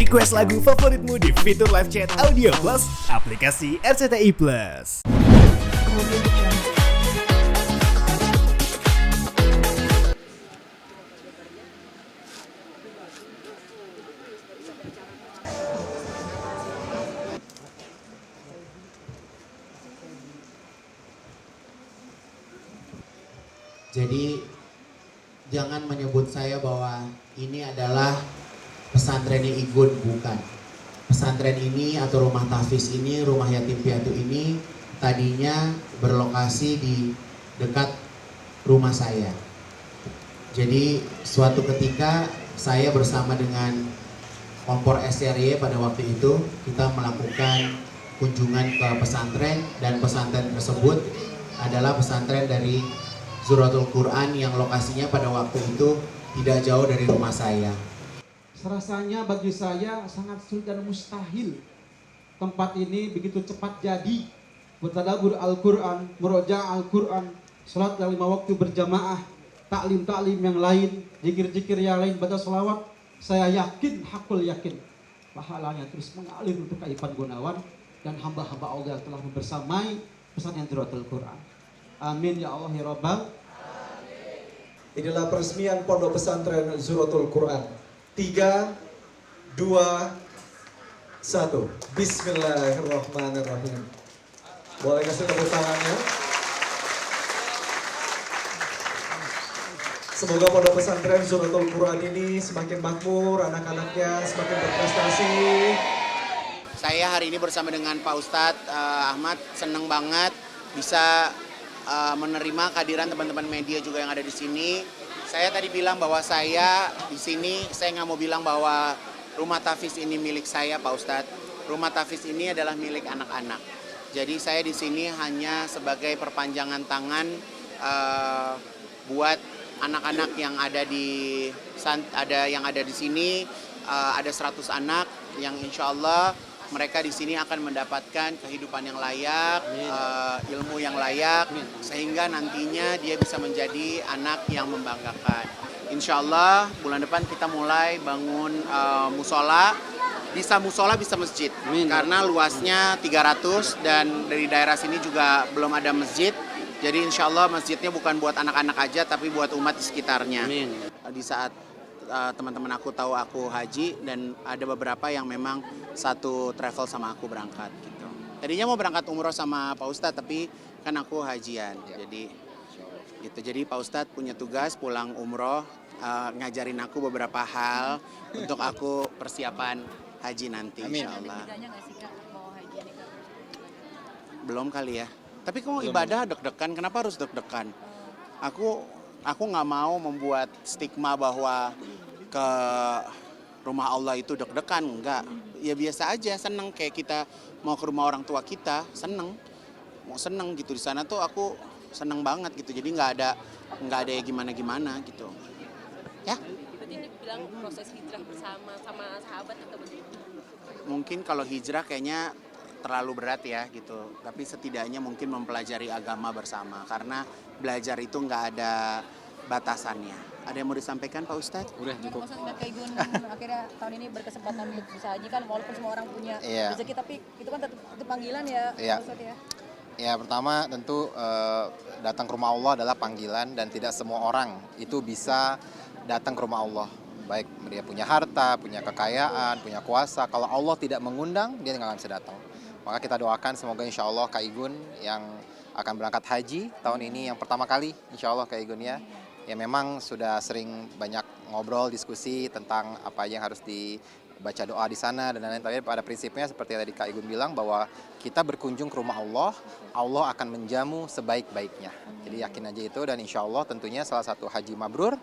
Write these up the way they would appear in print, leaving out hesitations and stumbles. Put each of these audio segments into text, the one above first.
Request lagu favoritmu di fitur live chat Audio Plus, aplikasi RCTI Plus. Jadi jangan menyebut saya bahwa ini adalah pesantrennya Igun, bukan. Pesantren ini atau rumah tahfiz ini, rumah yatim piatu ini tadinya berlokasi di dekat rumah saya. Jadi suatu ketika saya bersama dengan kompor SRY pada waktu itu kita melakukan kunjungan ke pesantren, dan pesantren tersebut adalah pesantren dari Zuratul Quran yang lokasinya pada waktu itu tidak jauh dari rumah saya. Rasanya bagi saya sangat sulit dan mustahil tempat ini begitu cepat jadi. Bertadabbur Al-Quran, murojaah Al-Quran, salat yang 5 waktu berjamaah, taklim-taklim yang lain, zikir-zikir yang lain, baca selawat. Saya yakin, hakul yakin, pahalanya terus mengalir untuk Kaipan Gunawan dan hamba-hamba Allah yang telah membersamai pesantren Zuratul Quran. Amin ya Allah ya Rabbal. Inilah peresmian Pondok Pesantren Zuratul Quran. 3, 2, 1. Bismillahirrahmanirrahim. Boleh kasih tepuk tangannya. Semoga Pondok Pesantren Zuratul Quran ini semakin makmur, anak-anaknya semakin berprestasi. Saya hari ini bersama dengan Pak Ustadz Ahmad senang banget bisa menerima kehadiran teman-teman media juga yang ada di sini. Saya tadi bilang bahwa saya di sini, saya nggak mau bilang bahwa rumah tahfiz ini milik saya, Pak Ustadz. Rumah tahfiz ini adalah milik anak-anak. Jadi saya di sini hanya sebagai perpanjangan tangan buat anak-anak yang ada di sini. Ada 100 anak yang insya Allah mereka di sini akan mendapatkan kehidupan yang layak, ilmu yang layak, sehingga nantinya dia bisa menjadi anak yang membanggakan. Insya Allah bulan depan kita mulai bangun musola, bisa musola bisa masjid, karena luasnya 300 dan dari daerah sini juga belum ada masjid. Jadi insya Allah masjidnya bukan buat anak-anak aja, tapi buat umat di sekitarnya. Di saat teman-teman aku tahu aku haji, dan ada beberapa yang memang satu travel sama aku berangkat gitu. Tadinya mau berangkat umroh sama Pak Ustadz, tapi kan aku hajian. Jadi gitu. Jadi Pak Ustadz punya tugas pulang umroh ngajarin aku beberapa hal untuk aku persiapan haji nanti insya Allah. Belum kali ya. Tapi kalau ibadah deg-degan, kenapa harus deg-degan? Aku nggak mau membuat stigma bahwa ke rumah Allah itu deg-degan, enggak. Ya biasa aja, seneng kayak kita mau ke rumah orang tua kita, mau seneng gitu di sana tuh aku seneng banget gitu. Jadi nggak ada ya gimana-gimana gitu. Ya. Ini bilang proses hijrah bersama sama sahabat atau begitu? Mungkin kalau hijrah kayaknya terlalu berat ya gitu. Tapi setidaknya mungkin mempelajari agama bersama, karena belajar itu nggak ada batasannya. Ada yang mau disampaikan Pak Ustadz? Udah cukup. Maksudnya Kak Igun akhirnya tahun ini berkesempatan untuk bisa haji kan, walaupun semua orang punya rezeki, tapi itu kan tetap panggilan ya Pak Ustadz ya? Ya pertama tentu datang ke rumah Allah adalah panggilan, dan tidak semua orang itu bisa datang ke rumah Allah. Baik dia punya harta, punya kekayaan, punya kuasa. Kalau Allah tidak mengundang, dia nggak akan bisa datang. Maka kita doakan semoga insya Allah Kak Igun yang akan berangkat haji tahun ini yang pertama kali, insya Allah Kak Igun ya memang sudah sering banyak ngobrol, diskusi tentang apa yang harus dibaca doa di sana dan lain-lain. Tapi pada prinsipnya seperti yang tadi Kak Igun bilang, bahwa kita berkunjung ke rumah Allah, Allah akan menjamu sebaik-baiknya. Jadi yakin aja itu, dan insya Allah tentunya salah satu haji mabrur.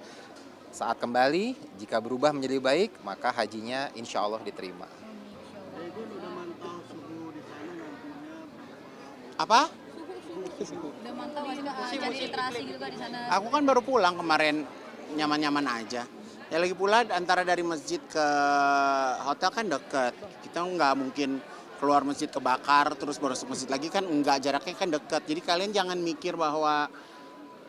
Saat kembali, jika berubah menjadi baik, maka hajinya insya Allah diterima. Apa? Udah mantap masih cari literasi gitu kan di sana? Aku kan baru pulang kemarin, nyaman-nyaman aja. Ya lagi pula antara dari masjid ke hotel kan deket. Kita nggak mungkin keluar masjid kebakar terus baru masuk masjid lagi, kan enggak, jaraknya kan dekat. Jadi kalian jangan mikir bahwa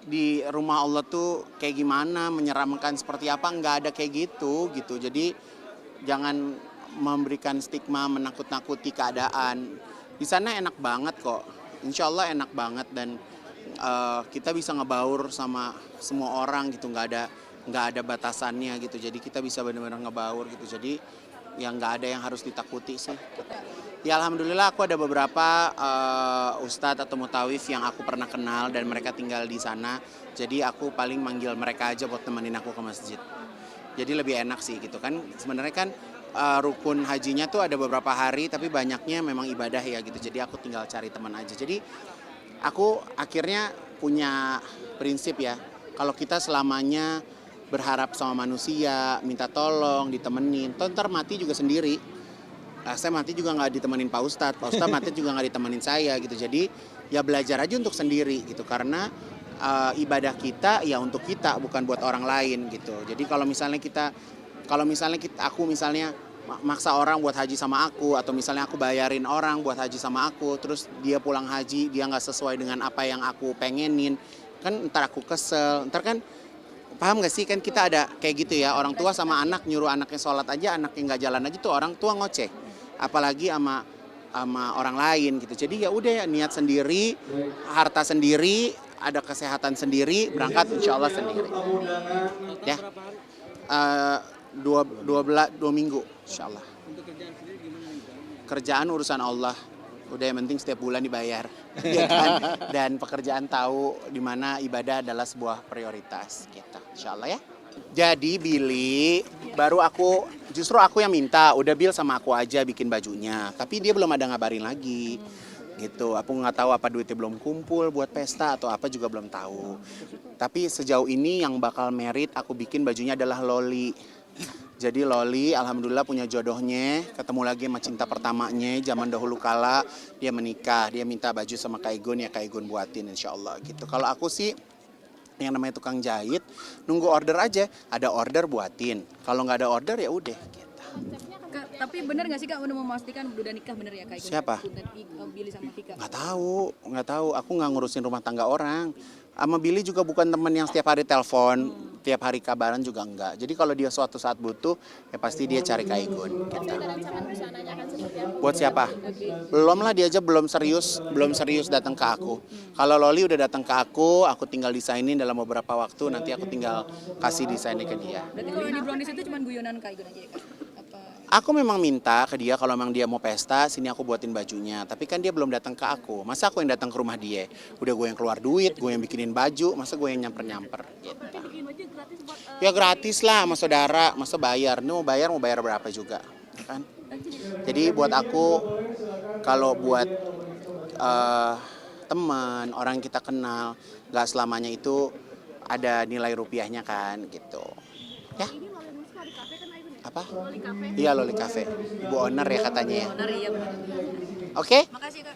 di rumah Allah tuh kayak gimana, menyeramkan seperti apa, nggak ada kayak gitu. Jadi jangan memberikan stigma, menakut-nakuti keadaan. Di sana enak banget kok, insya Allah enak banget, dan kita bisa ngebaur sama semua orang gitu, nggak ada batasannya gitu. Jadi kita bisa benar-benar ngebaur gitu. Jadi yang nggak ada yang harus ditakuti sih. Ya alhamdulillah aku ada beberapa ustadz atau mutawif yang aku pernah kenal dan mereka tinggal di sana. Jadi aku paling manggil mereka aja buat temenin aku ke masjid. Jadi lebih enak sih gitu kan. Sebenarnya kan rukun hajinya tuh ada beberapa hari tapi banyaknya memang ibadah ya gitu. Jadi aku tinggal cari teman aja. Jadi aku akhirnya punya prinsip ya. Kalau kita selamanya berharap sama manusia, minta tolong, ditemenin, ntar mati juga sendiri. Saya mati juga nggak ditemenin Pak Ustadz mati juga nggak ditemenin saya gitu. Jadi ya belajar aja untuk sendiri gitu, karena ibadah kita ya untuk kita, bukan buat orang lain gitu. Jadi kalau misalnya aku misalnya maksa orang buat haji sama aku, atau misalnya aku bayarin orang buat haji sama aku, terus dia pulang haji dia nggak sesuai dengan apa yang aku pengenin, kan ntar aku kesel, ntar kan. Paham gak sih, kan kita ada kayak gitu ya, orang tua sama anak nyuruh anaknya sholat aja, anaknya nggak jalan aja tuh orang tua ngoceh, apalagi sama orang lain gitu. Jadi ya udah ya, niat sendiri, harta sendiri, ada kesehatan sendiri, berangkat insya Allah sendiri. Ya, 2 minggu insya Allah. Kerjaan urusan Allah. Udah yang penting setiap bulan dibayar, ya kan? Dan pekerjaan tahu di mana ibadah adalah sebuah prioritas gitu, insya Allah ya. Jadi Billy, justru aku yang minta, udah Bill sama aku aja bikin bajunya, tapi dia belum ada ngabarin lagi, gitu. Aku nggak tahu apa duitnya belum kumpul buat pesta atau apa juga belum tahu. Tapi sejauh ini yang bakal merit aku bikin bajunya adalah Loli. Jadi Loli alhamdulillah punya jodohnya, ketemu lagi sama cinta pertamanya zaman dahulu kala, dia menikah, dia minta baju sama Kak Igun, ya Kak Igun buatin insya Allah gitu. Kalau aku sih yang namanya tukang jahit, nunggu order aja, ada order buatin, kalau nggak ada order ya udah gitu. Kak, tapi bener nggak sih Kak udah memastikan udah nikah bener ya Kak Igun? Siapa? Billy sama Vika. Nggak tahu, aku nggak ngurusin rumah tangga orang. Sama Billy juga bukan temen yang setiap hari telepon, tiap hari kabaran juga enggak. Jadi kalau dia suatu saat butuh, ya pasti dia cari Kak Igun. Gitu. Buat siapa? Belum lah, dia aja belum serius datang ke aku. Kalau Loli udah datang ke aku tinggal desainin dalam beberapa waktu, nanti aku tinggal kasih desainnya ke dia. Berarti kalau di brownies itu cuma guyonan Kak Igun aja ya Kak? Aku memang minta ke dia kalau memang dia mau pesta, sini aku buatin bajunya. Tapi kan dia belum datang ke aku. Masa aku yang datang ke rumah dia? Udah gue yang keluar duit, gue yang bikinin baju, masa gue yang nyamper-nyamper gitu. Ya gratis lah sama saudara, masa bayar? Ini mau bayar berapa juga, kan? Jadi buat aku, kalau buat teman, orang yang kita kenal, gak selamanya itu ada nilai rupiahnya kan, gitu. Ya. Apa? Iya, Loli Cafe. Ibu owner ya katanya ya. Owner iya benar. Oke? Makasih Kak.